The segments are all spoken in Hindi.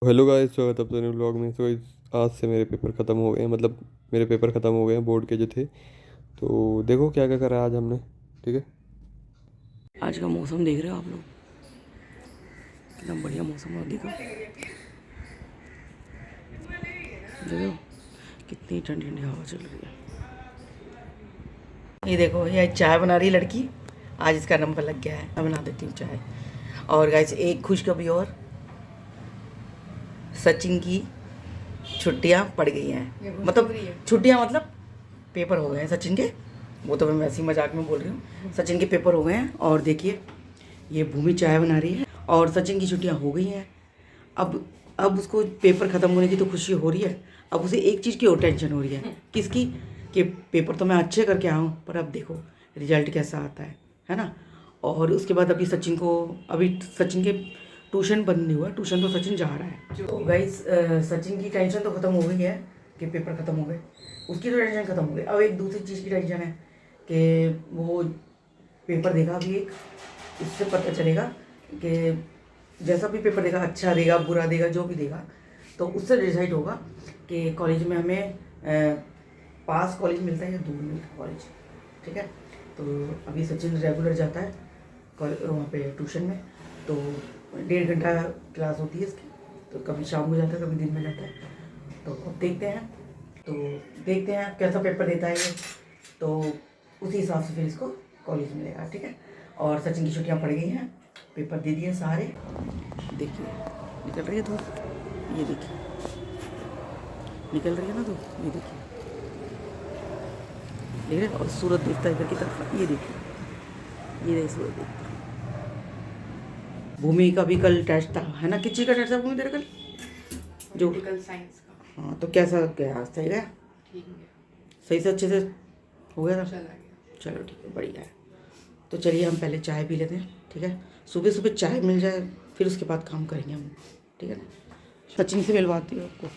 हेलो गाइस, स्वागत है अपने न्यू व्लॉग में। तो guys, आज से मेरे पेपर ख़त्म हो गए हैं, मतलब मेरे पेपर ख़त्म हो गए हैं बोर्ड के जो थे। तो देखो क्या क्या करा आज हमने। ठीक है। आज का मौसम देख रहे हो आप लोग, कितना बढ़िया मौसम है। देखो देखो कितनी ठंडी ठंडी हवा चल रही है। ये देखो, ये चाय बना रही है लड़की। आज इसका नंबर लग गया है, मैं बना देती हूँ चाय। और गाइस एक खुशखबरी और, सचिन की छुट्टियां पड़ गई हैं। मतलब छुट्टियां मतलब पेपर हो गए हैं सचिन के। वो तो मैं वैसे ही मजाक में बोल रही हूँ। सचिन के पेपर हो गए हैं और देखिए ये भूमि चाय बना रही है और सचिन की छुट्टियां हो गई हैं। अब उसको पेपर ख़त्म होने की तो खुशी हो रही है, अब उसे एक चीज़ की और टेंशन हो रही है। किसकी? कि पेपर तो मैं अच्छे करके आया हूँ, पर अब देखो रिजल्ट कैसा आता है ना। और उसके बाद अभी सचिन के ट्यूशन बंद नहीं हुआ, ट्यूशन तो सचिन जा रहा है। तो गाइस सचिन की टेंशन तो ख़त्म हो गई है कि पेपर ख़त्म हो गए, उसकी तो टेंशन ख़त्म हो गई। अब एक दूसरी चीज़ की टेंशन है कि वो पेपर देगा अभी एक, इससे पता चलेगा कि जैसा भी पेपर देगा, अच्छा देगा बुरा देगा जो भी देगा, तो उससे डिसाइड होगा कि कॉलेज में हमें पास कॉलेज मिलता है या दूर मिलता है कॉलेज। ठीक है। तो अभी सचिन रेगुलर जाता है वहाँ पे ट्यूशन में, तो 1.5 घंटा क्लास होती है इसकी। तो कभी शाम को जाता है, कभी दिन में जाता है। तो अब देखते हैं कैसा पेपर देता है ये, तो उसी हिसाब से फिर इसको कॉलेज मिलेगा। ठीक है। और सचिन की छुट्टियाँ पड़ गई हैं, पेपर दे दिए सारे। देखिए निकल रही है धूप, ये देखिए निकल रही है ना धूप, ये देखिए देख रहे हैं? और सूरज दिखता है इधर की तरफ, ये देखिए सूरज दिखता है। भूमि का भी कल टेस्ट था, है ना? किस चीज़ का टेस्ट था भूमि तेरा कल? जो पॉलिटिकल साइंस का। हाँ, तो कैसा गया? सही गया? ठीक है, सही से अच्छे से हो गया था? चला गया। चलो ठीक है, बढ़िया है। तो चलिए हम पहले चाय पी लेते हैं। ठीक है। सुबह सुबह चाय मिल जाए, फिर उसके बाद काम करेंगे हम। ठीक है ना? सचिन से मिलवाती हूँ आपको।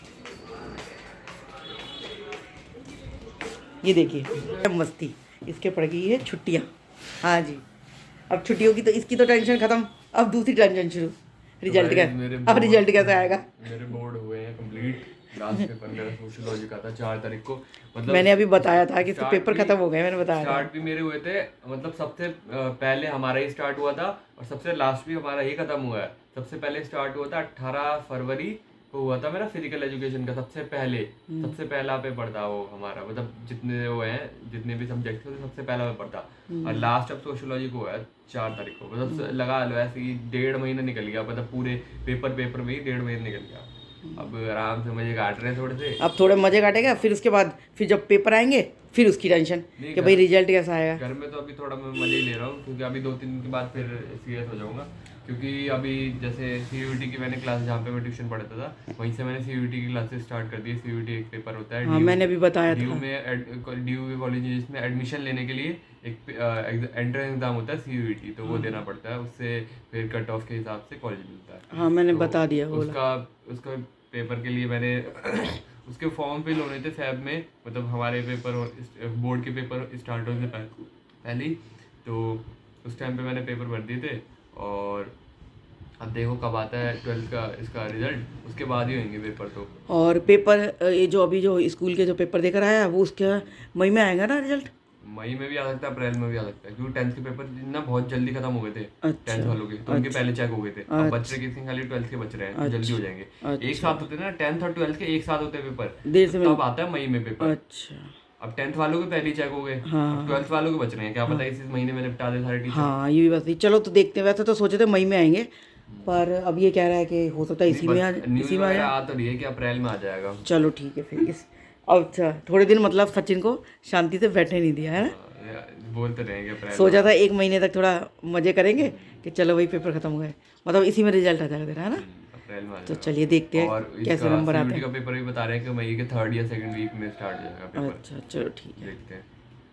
ये देखिए मस्ती, इसके पड़ गई है छुट्टियाँ। हाँ जी, अब छुट्टियों की तो इसकी तो टेंशन खत्म, अब दूसरी टेंशन शुरू। रिजल्ट क्या? अब रिजल्ट कैसा आएगा? मेरे बोर्ड हुए हैं कंप्लीट। लास्ट पेपर मेरा सोशियोलॉजी का था 4 तारीख को। मतलब मैंने अभी बताया था कि इसके स्टार्ट पेपर भी खत्म हो गए, मैंने बताया था। स्टार्ट भी मेरे हुए थे। मतलब सबसे पहले हमारा ही स्टार्ट हुआ था और सबसे लास्ट भी हमारा ही खत्म हुआ है। सबसे पहले स्टार्ट हुआ था 18 फरवरी को हुआ था मेरा फिजिकल एजुकेशन का सबसे पहला पेपर था वो हमारा। मतलब जितने वो हैं, जितने भी सब्जेक्ट थे सबसे पहला पेपर था। और लास्ट अब सोशियोलॉजी को हुआ है 4 तारीख को। मतलब लगा लो ऐसे ही 1.5 महीना निकल गया। मतलब पूरे पेपर में ही 1.5 महीना निकल गया। अब आराम से मजे काट रहे हैं थोड़े से। अब थोड़े मजे काटेगा, फिर उसके बाद फिर जब पेपर आएंगे फिर उसकी टेंशन कि भाई रिजल्ट कैसा आएगा। घर में तो अभी थोड़ा मैं मजे ही ले रहा हूँ, क्योंकि अभी 2-3 दिन के बाद फिर सीरियस हो जाऊंगा। क्योंकि अभी जैसे सीयूईटी की मैंने क्लास, जहाँ पे मैं ट्यूशन पढ़ाता था वहीं से मैंने सीयूईटी की क्लासेस स्टार्ट कर दी। सीयूईटी एक पेपर होता है हाँ, मैंने भी बताया ड्यू था। में ड्यू के कॉलेज जिसमें एडमिशन लेने के लिए एक एंट्रेंस एग्जाम होता है सीयूईटी, तो वो देना पड़ता है। उससे फिर कट ऑफ के हिसाब से कॉलेज मिलता है। हाँ, मैंने तो बता दिया बोला। उसका पेपर के लिए मैंने उसके फॉर्म फिल होने थे फैब में। मतलब हमारे पेपर बोर्ड के पेपर स्टार्ट होने से पहले ही, तो उस टाइम पे मैंने पेपर भर दिए थे। और अब देखो कब आता है 12th का इसका रिजल्ट, उसके बाद ही होंगे पेपर तो। और पेपर ये जो अभी जो स्कूल के जो पेपर देकर आया वो उसका मई में आएगा ना रिजल्ट? मई में भी आ सकता है, अप्रैल में भी आ सकता है, क्योंकि 10th के पेपर ना बहुत जल्दी खत्म हो गए थे। अच्छा 10th वालों के तो उनके अच्छा पहले चेक हो गए थे। अब बच अच्छा रहे किसी खाली 12th के बच रहे हैं, तो जल्दी हो जाएंगे। एक अच्छा। साथ होते हैं ना 10th और 12th के, एक साथ होते हैं पेपर, देर तो से मिल। तब आता है मई में पेपर। अच्छा। अब 10th वालों के पहले ही चेक हो गए, अब हाँ 12th वालों के बच रहे हैं। क्या पता इसी महीने में निपटा दे सारे टीचर। हाँ, ये भी बात सही। चलो तो देखते हैं, वैसे तो सोचे थे मई में आएंगे, पर अब ये कह रहा है कि हो सकता है नहीं, बस न्यूज़ इसी में आ वगैरह जाए। आ तो रही है कि अप्रैल में आ जाएगा। चलो ठीक है फिर इस, अब अच्छा थोड़े दिन मतलब सचिन को शांति से बैठने नहीं दिया है ना। बोलते रहेंगे अप्रैल में। सोचा था 1 महीने तक थोड़ा मजे करेंगे कि चलो भाई पेपर खत्म हो गए, मतलब इसी में रिजल्ट आ जाएगा तेरा, है ना। अप्रैल में आ तो जाएगा। चलिए देखते हैं और कैसे इसका नंबर आते सीयूईटी हैं। का पेपर भी बता रहे हैं कि मई के 3rd या 2nd वीक में स्टार्ट हो जाएगा पेपर। अच्छा चलो ठीक है। देखते हैं।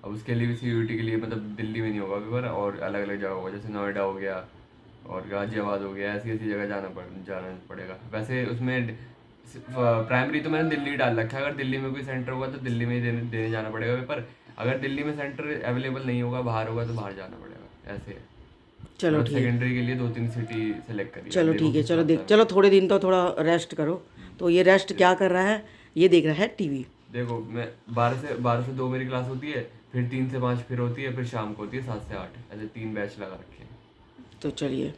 अब उसके लिए भी सीयूईटी के लिए मतलब दिल्ली में नहीं होगा पेपर, और अलग अलग जगह होगा, जैसे नोएडा हो गया और गाजियाबाद हो गया। ऐसी ऐसी जगह जाना पड़ेगा। वैसे उसमें प्राइमरी तो मैंने दिल्ली डाल रखा है। अगर दिल्ली में कोई सेंटर होगा तो दिल्ली में ही देने जाना पड़ेगा पेपर। अगर दिल्ली में सेंटर अवेलेबल नहीं होगा, बाहर होगा, तो बाहर जाना पड़ेगा। ऐसे है। चलो ठीक है, सेकेंडरी के लिए 2-3 सिटी सेलेक्ट करी। चलो ठीक है, चलो देख, चलो थोड़े दिन तो थोड़ा रेस्ट करो। तो ये रेस्ट क्या कर रहा है, ये देख रहा है टीवी। देखो मैं 12 से 2 मेरी क्लास होती है, फिर 3 से 5 फिर होती है, फिर शाम को होती है 7 से 8, ऐसे 3 बैच लगा रखे हैं। तो चलिए,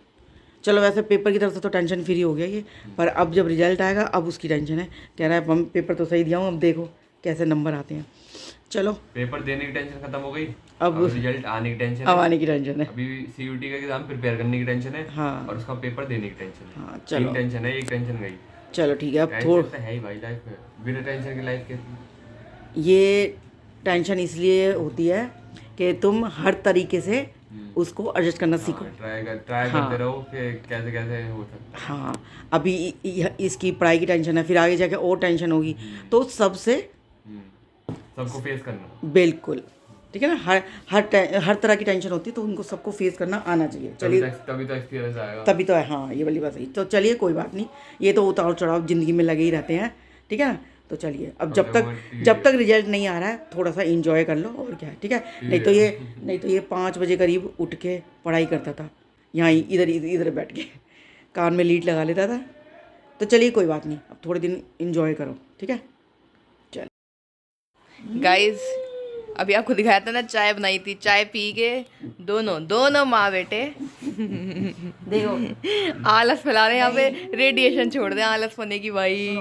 चलो वैसे पेपर की तरफ से तो टेंशन फ्री हो गया ये, पर अब जब रिजल्ट आएगा अब उसकी टेंशन है। कह रहा है हम पेपर तो सही दिया हूँ, अब देखो कैसे नंबर आते हैं। चलो पेपर देने की टेंशन खत्म हो गई, अब रिजल्ट आने की टेंशन अब है। आने की टेंशन है। अभी सीयूटी का एग्जाम प्रिपेयर करने की टेंशन है, हाँ और उसका पेपर देने की टेंशन है। हाँ, 3 चलो टेंशन है, एक टेंशन गई। चलो ठीक है। अब टेंशन तो है ही भाई लाइफ में, बिना टेंशन की लाइफ कैसी। ये टेंशन इसलिए होती है कि तुम हर तरीके से उसको एडजस्ट करना सीखो। ट्राई करते रहो कि कैसे कैसे हो सकता है। हाँ, अभी इसकी पढ़ाई की टेंशन है, फिर आगे जाके और टेंशन होगी, तो सबसे सबको फेस करना। बिल्कुल ठीक है ना। हर तरह की टेंशन होती है, तो उनको सबको फेस करना आना चाहिए। चलिए तभी तो एक्सपीरियंस आएगा। तभी तो है, हाँ ये वाली बात सही। तो चलिए कोई बात नहीं, ये तो उतार चढ़ाव ज़िंदगी में लगे ही रहते हैं, ठीक है ना। तो चलिए अब जब तक रिजल्ट नहीं आ रहा है थोड़ा सा एंजॉय कर लो, और क्या है, ठीक है। नहीं तो ये 5 बजे करीब उठ के पढ़ाई करता था, यहाँ इधर बैठ के कान में लीड लगा लेता था। तो चलिए कोई बात नहीं, अब थोड़े दिन एंजॉय करो, ठीक है। चल गाइस, अभी आपको दिखाया था ना, चाय बनाई थी, चाय पी के दोनों माँ बेटे देखो आलस फैला रहे हैं यहाँ पे, रेडिएशन छोड़ दें आलस होने की भाई।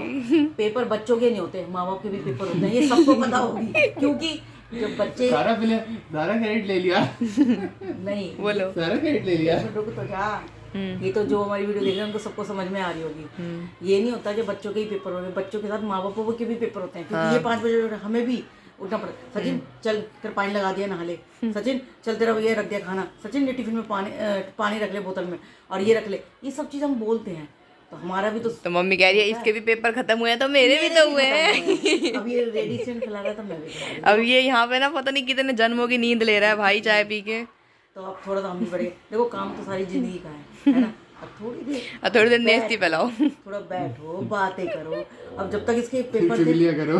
पेपर बच्चों के नहीं होते, माँ बाप के भी पेपर होते हैं, ये सबको पता होगी, क्योंकि जब बच्चे सारा क्रेडिट ले लिया। नहीं बोलो, सारा क्रेडिट ले लिया। रुक तो जा, ये तो जो हमारी वीडियो देख रहे हैं उनको सबको समझ में आ रही होगी। ये नहीं होता कि बच्चों के ही पेपर होते हैं, बच्चों के साथ माँ बापों के भी पेपर होते हैं, क्योंकि ये 5 बजे हमें भी उठना पड़ता। सचिन चल, तेरा पानी लगा दिया, नहा ले। सचिन चल, तेरा ये रख दिया खाना। सचिन ये टिफिन में पानी रख ले बोतल में, और ये रख ले। ये सब चीज़ हम बोलते हैं, तो हमारा भी तो मम्मी कह रही है इसके भी पेपर खत्म हुए हैं, तो मेरे भी तो हुए हैं। अब ये रेडिएशन फैला रहा था, मैं भी अब ये यहाँ पे ना पता नहीं कितने जन्मों की नींद ले रहा है भाई चाय पी के। तो अब थोड़ा तो हम भी बढ़ेगा। देखो काम तो सारी जिंदगी का है ना। अब थोड़ी देर नेस्ती फैलाओ, थोड़ा बैठो, बातें करो। अब जब तक इसके पेपर चुगलियां करो।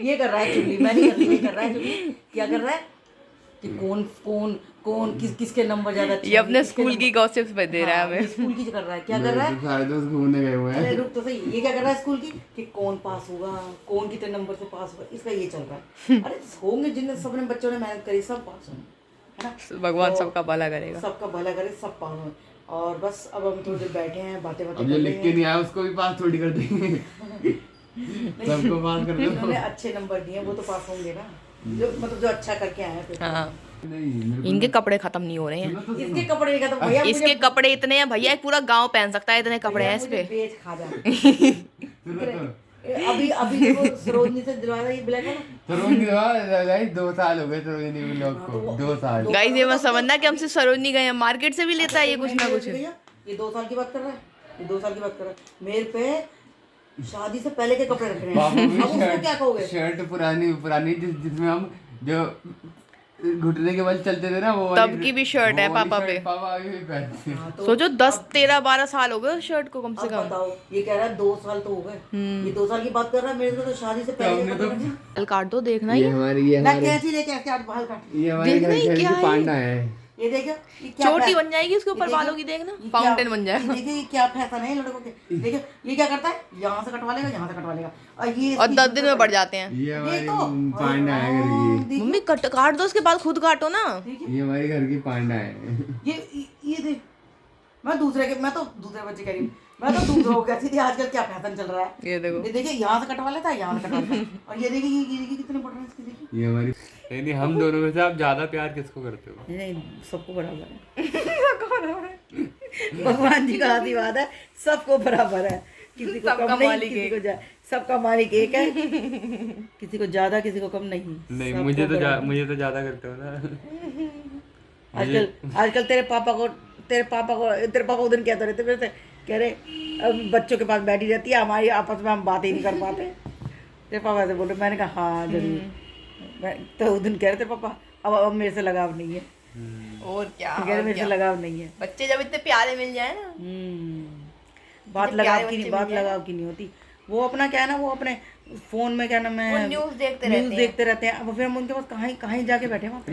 ये कर रहा है चुगली, मैं नहीं करती, ये कर रहा है चुगली। क्या कर रहा है कि कौन किसके नंबर ज्यादा अच्छे, ये अपने स्कूल की गॉसिप्स पे दे रहा है हमें। स्कूल की कर रहा है, क्या कर रहा है, सारे दोस्त घूमने गए हुए हैं। अरे रुक तो सही, ये क्या कर रहा है स्कूल की, कि कौन पास होगा, कौन कितने नंबर से पास होगा, इसका ये चल रहा है। अरे होंगे जिनने सबने बच्चों ने मेहनत करी, सब पास होंगे, है ना। भगवान सबका भला करेगा, सबका भला करे, सब पास होंगे। और बस अब हम थोड़ी देर बैठे हैं, बातें अब जो लिख के नहीं आया उसको भी पास थोड़ी कर देंगे। सबको पास कर दो। जिन्होंने अच्छे नंबर दिए वो तो पास होंगे ना, जो मतलब जो अच्छा करके आए हैं। हाँ, इनके कपड़े खत्म नहीं हो रहे हैं। इसके कपड़े का तो भैया, इसके कपड़े इतने हैं भैया, एक पूरा गांव पहन सकता है, इतने कपड़े हैं इस पे। बेच खा जा। अभी देखो सरोजनी से दिलवाया ये ब्लैक है ना। सरोजनी 2 साल हो गए सरोजनी ब्लॉग को, 2 साल। गाइस ये मत समझना कि हमसे सरोजनी गए हैं, मार्केट से भी लेता है ये कुछ ना कुछ। ये 2 साल की बात कर रहा है, ये 2 साल की बात कर रहा है। मेरे पे शादी से पहले के कपड़े रख रहे हैं, अब उसको क्या कहोगे। शर्ट पुरानी जिसमें हम जो घुटने के बल चलते थे ना, वो तब की भी शर्ट है पापा पे। पापा अभी भी पहनते हैं। सोचो 10 13 12 साल हो गए शर्ट को कम से कम। बताओ, ये कह रहा है 2 साल तो हो गए, ये 2 साल की बात कर रहा है। मेरे को तो शादी से पहले के कपड़े रखे हैं। बाल काट दो, देखना ये ही हमारी मैं कैसी लेके क्या बाल काट, ये हमारे देखना ही घर क्या की है पांडा है। ये देखो ये क्या चोटी बन जाएगी उसके ऊपर बालों की, देखना फाउंटेन बन जाएगा। देखिए ये क्या फैशन है लड़कों के। देखिए ये क्या करता है, यहाँ से कटवा लेगा, यहाँ से कटवा लेगा, और ये और 10 दिन में बढ़ जाते हैं। ये हमारी देखो, पांडा है घर की। मम्मी काट दो उसके बाद, खुद काटो ना। ये हमारी घर की पांडा है। ये देख, मैं तो दूसरे बच्चे कह रही हूँ, मैं तो दूसरों को कहती थी आजकल क्या फैशन चल रहा है। ये देखो, ये देखिए यहाँ से कटवा लेता है, यहाँ से कटवा लेता है, और ये देखिए ये कितने बड़ रहे हैं इसके, देखिए। ये हमारी नहीं, हम दोनों में से आप ज्यादा प्यार किसको करते हो? नहीं सबको बराबर है। भगवान जी का आशीर्वाद है, सबको बराबर है, किसी को सबका कम नहीं, मालिक किसी को सबका मालिक एक है, किसी को ज्यादा किसी को कम नहीं। नहीं, सबको मुझे तो बराबर। ज्यादा करते हो ना। आजकल तेरे पापा उधर कहते रहते मेरे से, कह रहे अब बच्चों के पास बैठी रहती है, हमारी आपस में हम बातें ही नहीं कर पाते। तेरे पापा ऐसे बोल रहे, मैंने कहा हाँ जरूर। मैं तो उस दिन कह रहे थे पापा अब मेरे से लगाव नहीं है, और क्या, कह रहे मेरे से लगाव नहीं है। बच्चे जब इतने प्यारे मिल जाए ना, बात लगाव की नहीं होती। वो अपना क्या है ना, वो अपने फोन में क्या नाम है, न्यूज़ देखते न्यूज़ देखते रहते हैं। अब फिर हम उनके पास कहीं जाके बैठे वहाँ पे।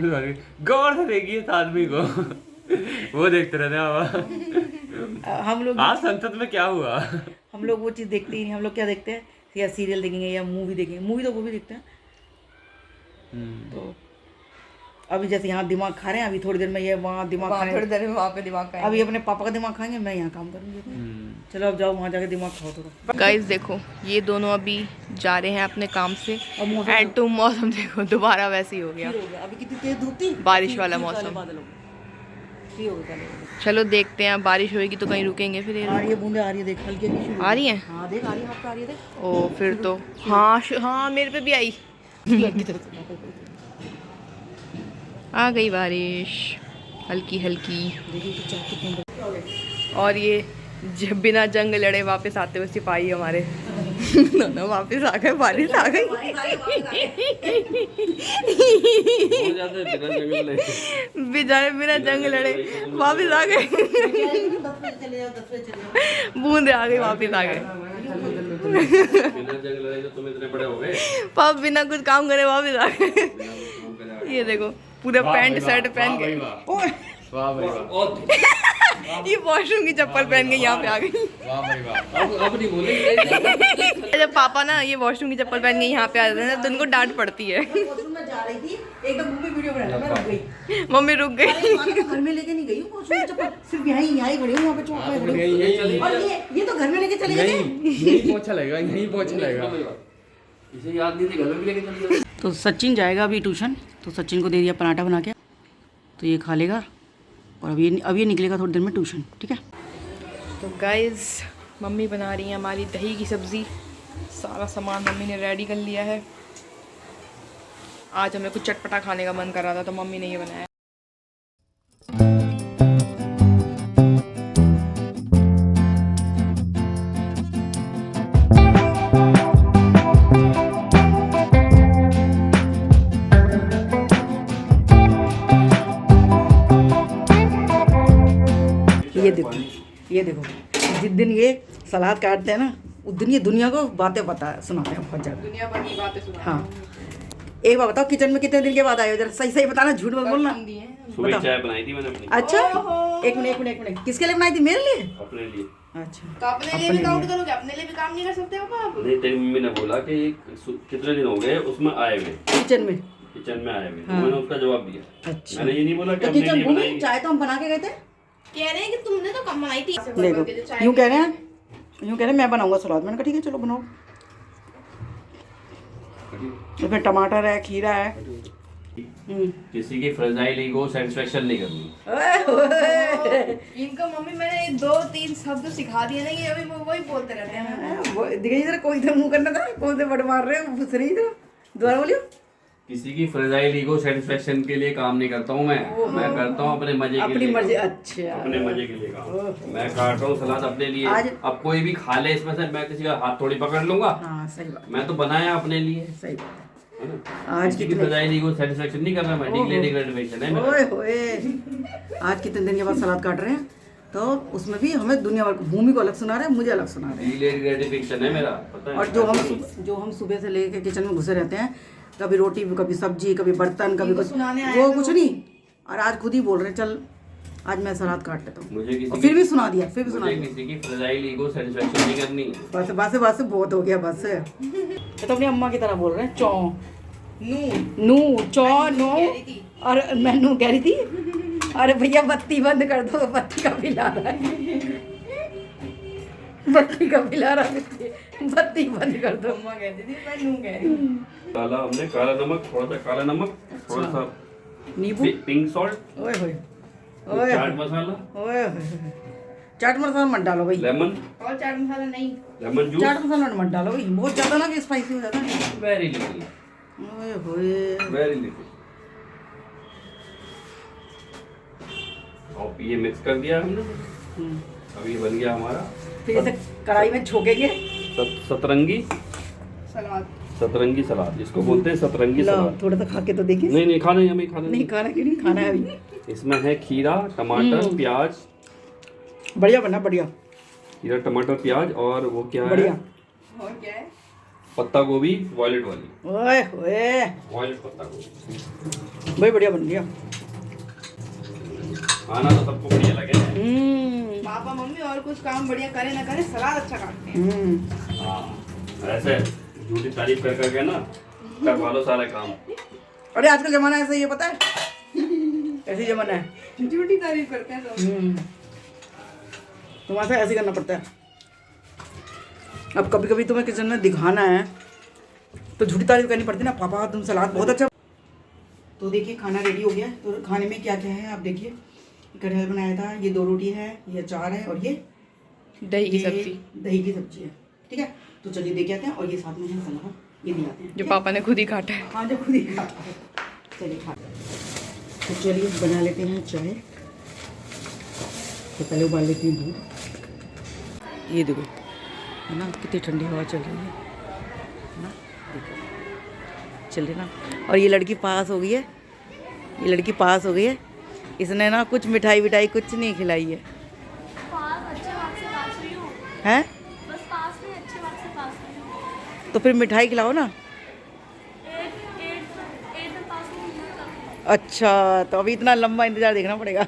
गौर से देखिए इस आदमी को। वो देखते रहते हैं। हम लोग आज संसद में क्या हुआ? हम लोग वो चीज़ देखते ही नहीं। हम लोग क्या देखते हैं, या सीरियल देखेंगे या मूवी देखेंगे। मूवी तो वो भी देखते हैं। तो अभी जैसे यहाँ दिमाग खा रहे हैं, अभी थोड़ी देर में ये वहाँ दिमाग खा रहे थोड़ी देर में वहाँ पे दिमाग का हैं। अभी अपने पापा का दिमाग खाएंगे, मैं यहाँ काम करूँगी। चलो अब जाओ वहाँ जाके दिमाग खाओ थोड़ा। गाइस देखो ये दोनों अभी जा रहे हैं अपने काम से। अब मौसम एंड टू मौसम देखो दोबारा वैसे ही हो गया, हो गया। अभी कितनी तेज धूप थी, बारिश वाला फिर काले मौसम। बादल हो गए। फिर हो गए काले बादल। चलो देखते हैं, बारिश होएगी तो कहीं रुकेंगे फिर ये आ रही है बूंदे, आ रही है, देख हल्की हल्की शुरू आ रही हैं। हाँ देख, आ रही है, आपको आ रही है, देख। ओ फिर तो हाँ मेरे पे भी आई। आ गई बारिश हल्की हल्की। देखिए कि चाय कितने बड़े। और ये जब बिना जंग लड़े वापस आते हुए सिपाही हमारे दोनों वापस आ गए, बारिश आ गई। बिना जंग लड़े वापस आ गए। चले जाओ, 10 बजे चले जाओ। बूंदे आ गई, वापस आ गए। पाप बिना कुछ काम करे वापस आ गए। ये देखो पूरा पैंट शर्ट पहन के, वाह भाई वाह। ये वॉशरूम की चप्पल पहन के यहाँ पे आ गई। वाह भाई वाह। अब नहीं बोलेंगे। जब पापा ना ये वॉशरूम की चप्पल पहन के यहाँ पे आ जाते हैं तो उनको डांट पड़ती है। वॉशरूम में जा रही थी, एकदम मम्मी वीडियो बना रही, मैं रुक गई। मम्मी रुक गई। अरे घर में लेके नहीं गई हूँ वॉशरूम की चप्पल, सिर्फ यहीं खड़ी हूँ, यहाँ पे चौक में खड़ी हूँ। और ये तो घर में लेके चले गए। यही पोछा लगेगा, यही पोछा लगेगा। इसे याद नहीं थी, घर में भी लेके चली गई। तो सचिन जाएगा अभी ट्यूशन, तो सचिन को दे दिया पराठा बना के, तो ये खा लेगा। और अब ये निकलेगा थोड़ी देर में ट्यूशन, ठीक है। तो गाइस मम्मी बना रही है हमारी दही की सब्ज़ी। सारा सामान मम्मी ने रेडी कर लिया है। आज हमें कुछ चटपटा खाने का मन कर रहा था तो मम्मी ने ये बनाया। ये देखो जिस दिन ये सलाद काटते हैं ना, उस दिन ये दुनिया को बातें सुनाते हैं बहुत ज़्यादा। दुनिया भर की बातें सुना। हाँ एक बात बताओ, किचन में कितने दिन के बाद आए हो? जरा सही सही बताना, झूठ मत बोलना। सुबह चाय बनाई थी मैंने अपनी। अच्छा एक मिनट, किसके लिए बनाई थी? मेरे लिए? अपने लिए। अच्छा तो अपने लिए भी काउंट करोगे? अपने लिए भी काम नहीं कर सकते हो आप? नहीं, तेरी मम्मी ने बोला कि कितने दिन हो गए उसमें आए हुए, किचन में आए हुए। तो मैंने उसका जवाब दिया। अच्छा मैंने ये नहीं बोला कि तो अपने किचन लिए भूमि बनाई। चाय तो हम बना के गए थे। कह रहे हैं कि तुमने तो कम बनाई थी। देखो यूँ कह रहे हैं मैं बनाऊंगा सलाद। मैंने कहा ठीक है चलो बनाओ। उसमें टमाटर है, खीरा है। किसी की फ्रेजाइल ईगो सेटिस्फेक्शन नहीं करनी। इनका मम्मी मैंने 2-3 शब्द सिखा दिए ना, ये अभी वो वही बोलते रहते हैं। दिखाई इधर, कोई इधर मुंह करना था, कौन से बड़ मार रहे हो, घुस रही इधर। दोबारा बोलियो। किसी की फ्रेजाइल ईगो सेटिस्फेक्शन के लिए काम नहीं करता हूँ मैं करता हूँ अपने मजे के अपनी लिए। मर्जी। अच्छा अपने मजे के लिए काम। मैं काट रहा हूँ सलाद अपने लिए। अब कोई भी खा ले इसमें से, मैं किसी का हाथ थोड़ी पकड़ लूंगा। हाँ सही बात, मैं तो बनाया अपने लिए। सही बात है ना? आज किसी की फ्रेजाइल ईगो सेटिस्फेक्शन नहीं करना मैं। डिग्रेडेशन है मेरा। ओए होए, आज कितने दिन के बाद सलाद काट रहे हैं, तो उसमें भी हमें दुनिया भर भूमि को अलग सुना रहे हैं, मुझे अलग सुना रहे हैं। डिलेड ग्रेटिफिकेशन है मेरा, पता है। और जो हम सुबह से लेके किचन में घुसे रहते हैं, कभी रोटी, कभी सब्जी, कभी बर्तन, कभी कुछ, वो कुछ नहीं। और आज खुद ही बोल रहे हैं चल आज मैं सलाद काट लेता हूँ। मुझे किसी और फिर भी सुना दिया, किसी की फ्रेजाइल ईगो सेटिस्फेक्शन नहीं करनी। बस बहुत हो गया बस। तो अपनी अम्मा की तरह बोल रहे हैं, चौ नू चौ नो। और मैं नू कह रही थी, अरे भैया बत्ती बंद कर दो, बत्ती का बिल आ रहा है, बत्ती का बिल आ रहा है, बत्ती बंद कर दो। अम्मा कहती थी, मैं नू कह रही हूँ। काला हमने काला नमक, थोड़ा सा काला नमक, थोड़ा सा नींबू, पिंक सॉल्ट, ओए होए चाट मसाला, ओए चाट मसाला मत डालो भाई, लेमन, और चाट मसाला नहीं, लेमन जूस, चाट मसाला मत डालो भाई, बहुत ज्यादा ना कि स्पाइसी हो जाता है। वेरी लिटिल, ओए होए, वेरी लिटिल। और ये मिक्स कर दिया हमने। अब ये बन गया हमारा। फिर इसे कढ़ाई में छोकेंगे। सतरंगी सलाद, सतरंगी सलाद इसको बोलते हैं, सतरंगी लो सलाद। थोड़ा सा खा के तो देखिए। नहीं खाना ही, हमें खाना नहीं खाना, क्यों नहीं खाना है अभी। इसमें है खीरा, टमाटर, प्याज। बढ़िया बना, बढ़िया खीरा, टमाटर, प्याज और वो क्या बढ़िया। है, और क्या है? पत्ता गोभी वॉयलेट वाली, ओए ओए वॉयलेट पत्ता गोभी। भाई बढ़िया बन गया। खाना तो सबको बढ़िया लगे। पापा मम्मी और कुछ काम बढ़िया करे ना करे, सलाद अच्छा काटते हैं। हाँ, ऐसे झूठी तारीफ कर करके ना करवा लो सारे काम। अरे आजकल जमाना ऐसा ही है, पता है? ऐसी जमाना है, झूठी तारीफ करते हैं सब। तुम्हारे साथ ऐसे करना पड़ता है। अब कभी कभी तुम्हें किचन में दिखाना है तो झूठी तारीफ करनी पड़ती है ना, पापा तुम सलाद बहुत अच्छा। तो देखिए खाना रेडी हो गया है। तो खाने में क्या क्या है आप देखिए। कटहल बनाया था, ये 2 रोटी है, ये अचार है और ये दही की सब्जी, दही की सब्जी है। ठीक है, तो चलिए देख आते हैं। और ये साथ में है सलाद, ये भी आते हैं जो पापा ने खुद ही काटा है। हाँ, जो खुद ही खाता है। चलिए खा, तो चलिए बना लेते हैं चाय। तो पहले उबाल लेती हूँ दूध। ये देखो है ना, कितनी ठंडी हवा चल रही है ना, देखो चल रही ना। और ये लड़की पास हो गई है, ये लड़की पास हो गई है। इसने ना कुछ मिठाई विठाई कुछ नहीं खिलाई है। हैं? बस पास में अच्छे मार्क्स से पास हुई हूँ। तो फिर मिठाई खिलाओ ना। 8 में पास हुई हूँ। अच्छा, तो अभी इतना लंबा इंतजार देखना पड़ेगा।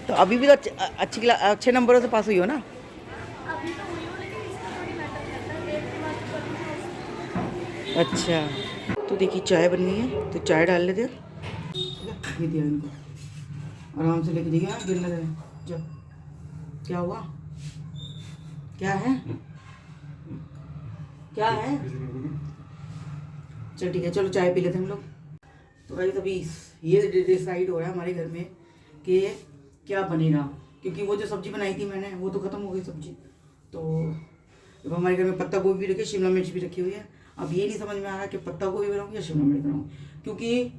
तो अभी भी तो अच्छे नंबरों से पास हुई हो ना। अभी तो हुई हूँ, लेकिन इसका थोड़ी मैटर करता है। 8 के बाद तो अच्छा, तो देखिए चाय बन गई है, तो चाय डाल लेते हैं। ये दिया इनको, आराम से लेके दिया, गिरने लगे। जब क्या हुआ, क्या है, क्या है? चल ठीक है, चलो चाय पी लेते हैं हम लोग। तो भाई अभी ये डिसाइड हो रहा है हमारे घर में कि क्या बनेगा, क्योंकि वो जो सब्जी बनाई थी मैंने वो तो ख़त्म हो गई सब्जी। तो अब हमारे घर में पत्ता गोभी भी रखी, शिमला मिर्च भी रखी हुई है। अब ये नहीं समझ में आ रहा कि पत्ता गोभी बनाऊँ या शिमला मिर्च बनाऊँ, क्योंकि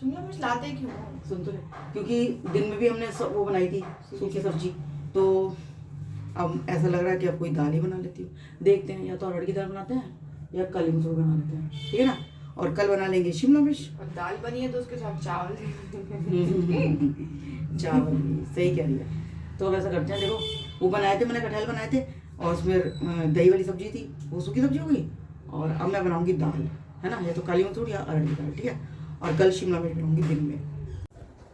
शिमला मिर्च लाते क्यों? सुन तो ले, क्योंकि दिन में भी हमने वो बनाई थी सूखी सब्जी। तो अब ऐसा लग रहा है कि अब कोई दाल ही बना लेती हूँ। देखते हैं, या तो अरहर की दाल बनाते हैं या काली मसूर बना लेते हैं, ठीक है ना। और कल बना लेंगे शिमला मिर्च। और दाल बनी है तो उसके साथ चावल। चावल भी सही कह रही है। तो अब ऐसा करते हैं, देखो वो बनाए थे मैंने, कटहल बनाए थे और उसमें दही वाली सब्जी थी, वो सूखी सब्जी हो गई। और अब मैं बनाऊंगी दाल, है ना, या तो काली मसूर या अरहर की दाल, ठीक है। और कल शिमला मिर्च बनाऊंगी दिन में।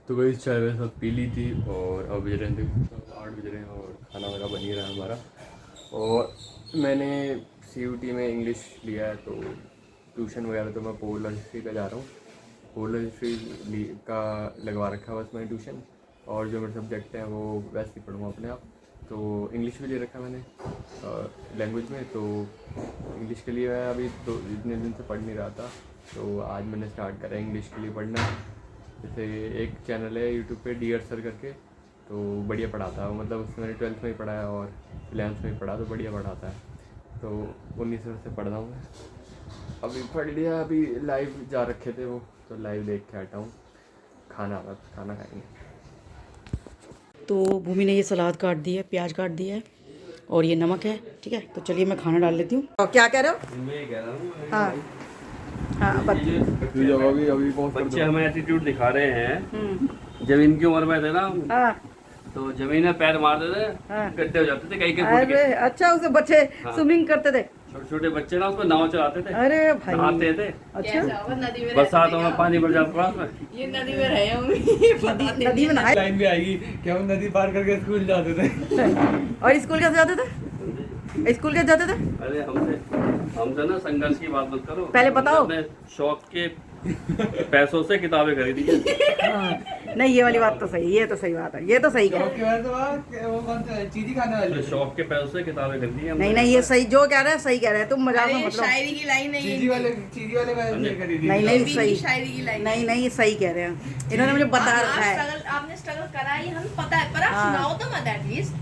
तो वही चाय वैसे सब पी ली थी और अब बज रहे थे 8 बज रहे हैं और खाना वगैरह बन ही रहा है हमारा। और मैंने CUT में इंग्लिश लिया है, तो ट्यूशन वगैरह तो मैं पोलर हिस्ट्री का जा रहा हूँ। पोलर हिस्ट्री का लगवा रखा है बस मैंने ट्यूशन, और जो मेरे सब्जेक्ट हैं वो वैसे ही पढ़ूँगा अपने आप। तो इंग्लिश भी ले रखा है मैंने लैंग्वेज में, तो इंग्लिश के लिए मैं अभी तो इतने दिन से पढ़ नहीं रहा था, तो आज मैंने स्टार्ट करा इंग्लिश के लिए पढ़ना। जैसे एक चैनल है यूट्यूब पे डियर सर करके, तो बढ़िया पढ़ाता है, मतलब उसमें मैंने 12th में ही पढ़ा है और 11th में ही पढ़ा, तो बढ़िया पढ़ाता है। तो 19 से पढ़ रहा हूँ मैं, अभी पढ़ लिया। अभी लाइव जा रखे थे वो, तो लाइव देख के हटा हूँ। खाना खाएंगे। तो भूमि ने ये सलाद काट दी है, प्याज काट दिया है और ये नमक है, ठीक है। तो चलिए मैं खाना डाल लेती हूँ। और क्या कह रहे हो? मैं कह रहा हूँ, हाँ हाँ, अभी बच्चे हमें एटीट्यूड दिखा रहे हैं। जब इनकी उम्र में थे ना, हाँ तो जमीन में पैर मारते थे, हाँ। गड्ढे हो जाते थे कहीं कहीं फुट के। अरे अच्छा, उसे बच्चे हाँ। स्विमिंग करते थे। छोटे छोटे बच्चे ना उसको नाव चलाते थे, अरे भाई, नहाते थे। अच्छा, नदी में बरसातों में पानी भर जाता था उसमें। ये नदी में रहे होंगे। नदी में नहाए। लाइन भी आएगी कि हम नदी पार करके स्कूल जाते थे। और स्कूल कैसे जाते थे? स्कूल कैसे जाते थे? अरे हमसे ना संघर्ष की बात मत करो। पहले बताओ। हमने अपने शौक के पैसों से किताबें खरीदी है। हाँ। नहीं, ये वाली बात तो सही, ये तो सही बात है, ये तो सही कह रहे हैं। वो कौन सा चीज़ी खाने वाली? अपने शौक के पैसों से किताबें खरीदी है हमने। नहीं नहीं, ये सही जो कह रहे हैं सही कह रहे हैं, तुम मजाक में अरे मतलब। शायरी की लाइन है चीज़ी ये। वाले पैसे खरीदी। नहीं नहीं, बीबी सही की शायरी की लाइन। नहीं नहीं, ये सही कह रहे हैं, इन्होंने मुझे बता रखा है। आपने स्ट्रगल करा है, ये हमें पता है, पर आप हाँ। सुनाओ तो मत एटलीस्ट।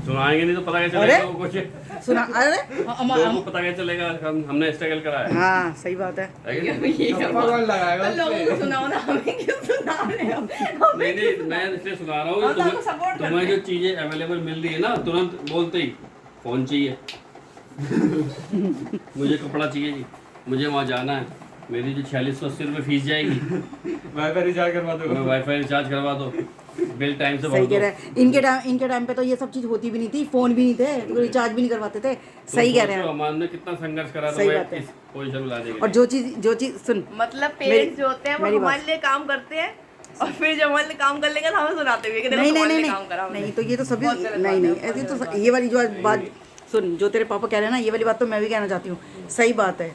सुनाएंगे नहीं तो पता कैसे अरे? चलेगा वो कुछ। सुना, अरे लोगों को पता कैसे चलेगा हमने स्ट्रगल करा है। हाँ सही बात है। है कि नहीं? ये सब कौन लगाएगा तो लोगों को सुनाओ ना, हमें क्यों सुना रहे हो? नहीं नहीं, मैं इसलिए सुना रहा हूँ हम तो कि आपको support कर तुम्हें रहे जो चीजें अवेलेबल मिल रही है ना, तुरंत बोलते ही फोन चाहिए। मुझे कपड़ा चाहिए जी, मुझे वहाँ जाना है, मेरी जो 4680 रुपये फीस जाएगी, वाईफाई रिचार्ज करवा दो। मैं वाईफाई रिचार्ज करवा दो, बिल टाइम से भर सही दो। कह रहे हैं। इनके टाइम पे तो ये सब चीज होती भी नहीं थी, फोन भी नहीं थे, तो रिचार्ज भी नहीं करवाते थे। सही कह रहे हैं। हमारे ने कितना संघर्ष करा सही था बात है। इस पोजीशन में लाने के और लिए। जो चीज सुन, मतलब पेरेंट्स जो होते हैं वो मेरी बात- हमारे लिए काम करते हैं और फिर जब हमारे लिए काम कर लेंगे तो हमें सुनाते हुए कि देखो नहीं नहीं तुम्हारे नहीं लिए काम करा नहीं हमने। नहीं, तो ये तो सभी बहुत गलत नहीं बात है, नहीं ऐसी तो ये वाली जो बात सुन, जो तेरे पापा कह रहे हैं ना, ये वाली बात तो मैं भी कहना चाहती हूँ। सही बात है,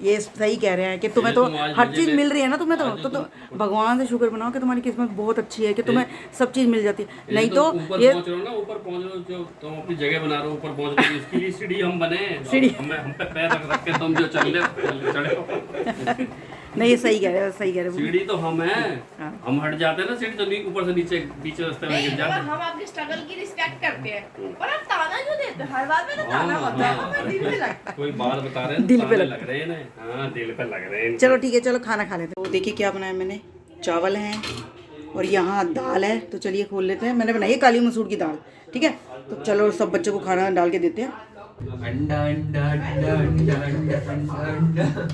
ये सही कह रहे हैं कि तुम्हें तो तुम आज हर मुझे चीज़ दे- मिल रही है ना तुम्हें, आज तो भगवान से शुक्र बनाओ कि तुम्हारी किस्मत बहुत अच्छी है कि तुम्हें सब चीज़ मिल जाती है। नहीं तो ऊपर ये पहुंच रहे हो ना, ऊपर पहुंच रहे हो, जो तुम अपनी जगह बना रहे हो, ऊपर पहुंच रहे हो, इसके लिए सीढ़ी हम बने। सीढ़ी। हम पे पैर रख रख के तुम जो चढ़े हो। नहीं, ये सही कह रहे हो, सही कह रहे हो। सीढ़ी तो हम हैं। हाँ। हम हट जाते हैं ना सीढ़ी, तो ऊपर से नीचे बीच रास्ते में गिर नहीं, जाते मगर हैं। हम आपके स्ट्रगल की रिस्पेक्ट करते हैं और आप ताना क्यों देते हो? हर बात में तो ताना हाँ, होता है, हाँ। हमें दिल में लगता है। कोई बात बता रहे हैं, दिल पे ताने लग- लग रहे हैं ना। हाँ, दिल पे लग रहे हैं। चलो ठीक है, चलो खाना खा लेते हैं। तो देखिए क्या बनाया मैंने, चावल हैं और यहाँ दाल है। तो चलिए खोल लेते हैं। मैंने बनाई है काली मसूर की दाल, ठीक है। तो चलो सब बच्चों को खाना डाल के देते हैं। अंडा अंडा अंडा अंडा अंडा अंडा अंडा।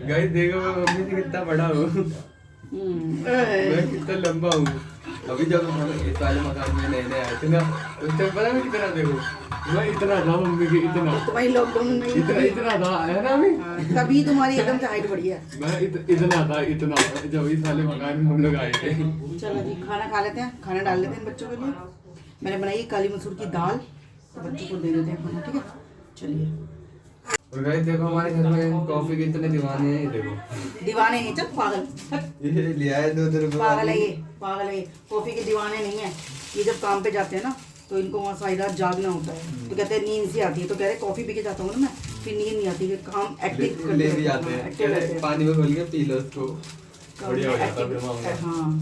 गाइस देखो मैं मम्मी से कितना बड़ा हूँ, मैं कितना लंबा हूँ। अभी जब हम इस वाले मकान में नए नए आए थे ना, उस टाइम पता मैं कितना, देखो मैं इतना था मम्मी के, इतना तुम्हारी लॉकडाउन में इतना था, है ना अभी। तभी तुम्हारी एकदम से हाइट बढ़ी है। मैं इतना था, इतना जब इस वाले मकान में हम लोग आए थे। चलो जी खाना खा लेते हैं, खाना डाल लेते हैं बच्चों के लिए। मैंने बनाई है काली मसूर की दाल, तो बच्चों को दे देते हैं खाना, ठीक है। चलिए, और गाइस देखो हमारे घर में कॉफी के इतने दीवाने हैं, ये देखो दीवाने नहीं, चल पागल, ये लिया है 2 रुपए पागल है ये, पागल है ये। कॉफी के दीवाने नहीं है ये। जब काम पे जाते हैं ना तो इनको वहाँ सारी रात जागना होता है, तो कहते हैं नींद सी आती है, तो कह रहे कॉफी पी के जाता हूँ ना मैं, फिर नींद नहीं आती, फिर काम एक्टिव ले भी जाते हैं, एक्टिव रहते हैं। पानी में घोल के पी लो उसको, काम बढ़िया हो में जाता है फिर active- मामला। हाँ,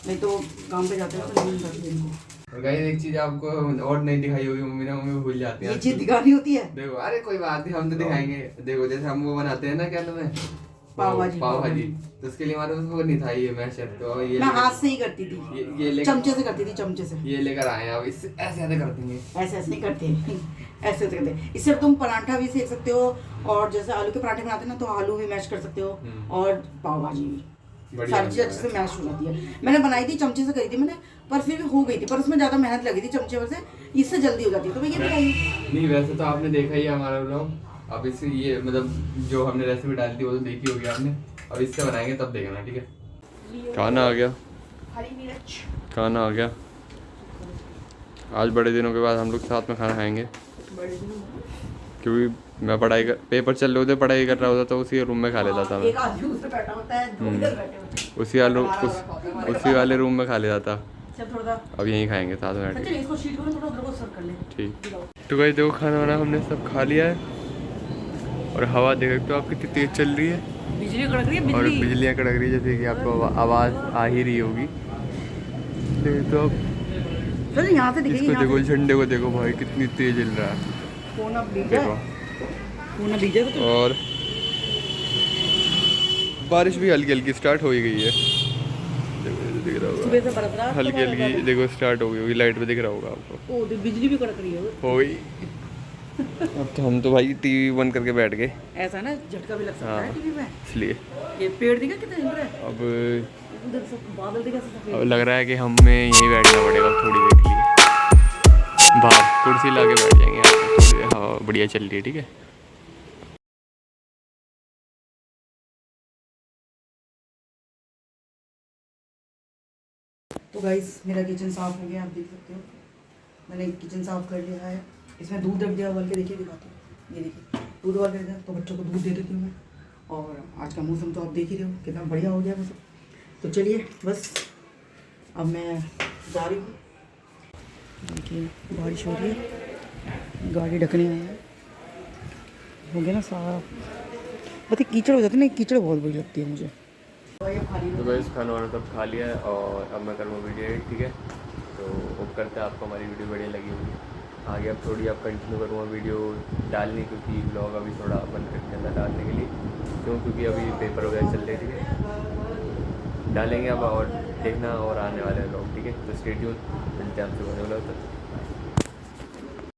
नहीं तो काम पे जाते हैं तो नींद आती है इनको। और गाइस एक चीज आपको और नहीं दिखाई होगी, मम्मी ने, मम्मी भूल जाती ये है चीज दिखानी होती है। देखो। अरे कोई बात नहीं, हम तो दिखाएंगे। देखो जैसे हम वो बनाते हैं ना, क्या नाम है, पाव भाजी। पाव भाजी, तो उसके लिए हमारे पास वो नहीं था ये मैशर, तो ये मैं हाथ से ही करती थी, ये लेकर चमचे से करती थी, चमचे से। ये लेकर आए हैं। अब इससे ऐसे ऐसे कर देंगे। ऐसे ऐसे नहीं करते ऐसे ऐसे करते हैं। इससे तुम पराठा भी सेक सकते हो, और जैसे आलू के पराठे बनाते हैं ना, तो आलू भी मैश कर सकते हो, और पाव भाजी भी, बढ़िया सारी चीज़ अच्छे से मैश हो जाती है। मैंने बनाई थी, चमचे से करी थी मैंने, पर फिर भी हो गई थी, पर उसमें ज़्यादा मेहनत लगी थी चमचे पर से, इससे जल्दी हो जाती है। तो मैं ये बताइए, नहीं वैसे तो आपने देखा ही है हमारा ब्लॉग। अब इससे ये मतलब जो हमने रेसिपी डाली थी वो तो देखी होगी आपने। अब इससे बनाएंगे तब देखना, ठीक है। खाना आ गया, हरी मिर्च। खाना आ गया। आज बड़े दिनों के बाद हम लोग साथ में खाना खाएंगे, क्योंकि मैं पेपर चल रहे होते, पढ़ाई कर रहा होता, तो उसी रूम में खा लेता था मैं। एक आदमी उस पे बैठा होता है, दो इधर बैठे होते हैं। उसी वाले रूम में खा लेता था। चल थोड़ा सा, अब यहीं खाएंगे साथ में बैठ के। चल इसको शीट करो, थोड़ा उधर को सर्व कर ले। ठीक। तो गाइस देखो खाना वाना हमने सब खा लिया है, और हवा देख सकते हो आप कितनी तेज चल रही है, बिजली कड़क रही है, और बिजली। बिजलियाँ कड़क रही है, जैसे कि आपको आवाज़ आ ही रही होगी। देखो तो अब चल यहाँ से दिखेगी, इसको यहाँ देखो, से। झंडे को देखो भाई कितनी तेज जल रहा है, फोन अब भीजा देखो। है, फोन अब भीजा है तो और बारिश भी हल्की हल्की स्टार्ट हो ही गई है, देखो दिख रहा सुबह होगा, से बरस रहा है, हल्की हल्की देखो स्टार्ट हो गई होगी, लाइट पे दिख रहा होगा आपको। ओ बिजली भी कड़क रही है। हो गई। अब तो हम तो भाई टीवी बंद करके बैठ गए, ऐसा ना झटका भी लग सकता है हाँ। टीवी में। इसलिए ये पेड़ दिखा कितना हिल रहा है, अब उधर से बादल दिखा अब सफेद। लग रहा है कि हमें यहीं बैठना पड़ेगा थोड़ी देर के लिए, बाहर कुर्सी ला के बैठ जाएंगे यहाँ पे, थोड़ी देर हवा बढ़िया चल रही है, ठीक है। तो गाइस मेरा किचन साफ हो गया, आप देख सकते हो मैंने किचन साफ कर लिया है। इसमें दूध रख दिया उबाल के, देखिए दिखाते हो, ये देखिए दूध उबाल के रख दिया, तो बच्चों को दूध दे देती हूँ मैं। और आज का मौसम तो आप देख ही रहे हो कितना बढ़िया हो गया मौसम। तो चलिए बस अब मैं जा रही हूँ। देखिए बारिश हो रही है, गाड़ी ढकने आए हैं, हो गया ना सारा। पता कीचड़ हो जाती है ना, कीचड़ बहुत बुरी लगती है मुझे। तो बस खाना वाना सब खा लिया है, और अब मैं करूँगा वीडियो एडिट, ठीक है। तो होप करते हैं आपको हमारी वीडियो बढ़िया लगी होगी। आगे अब थोड़ी अब कंटिन्यू करूँगा वीडियो डालने, क्योंकि ब्लॉग अभी थोड़ा बंद करके अंदर डालने के लिए, क्योंकि अभी पेपर वगैरह चल रहे, ठीक है। डालेंगे अब, और देखना और आने वाले लोग, ठीक है। तो स्टे ट्यून, मिलते हैं आपसे होने वाला तक।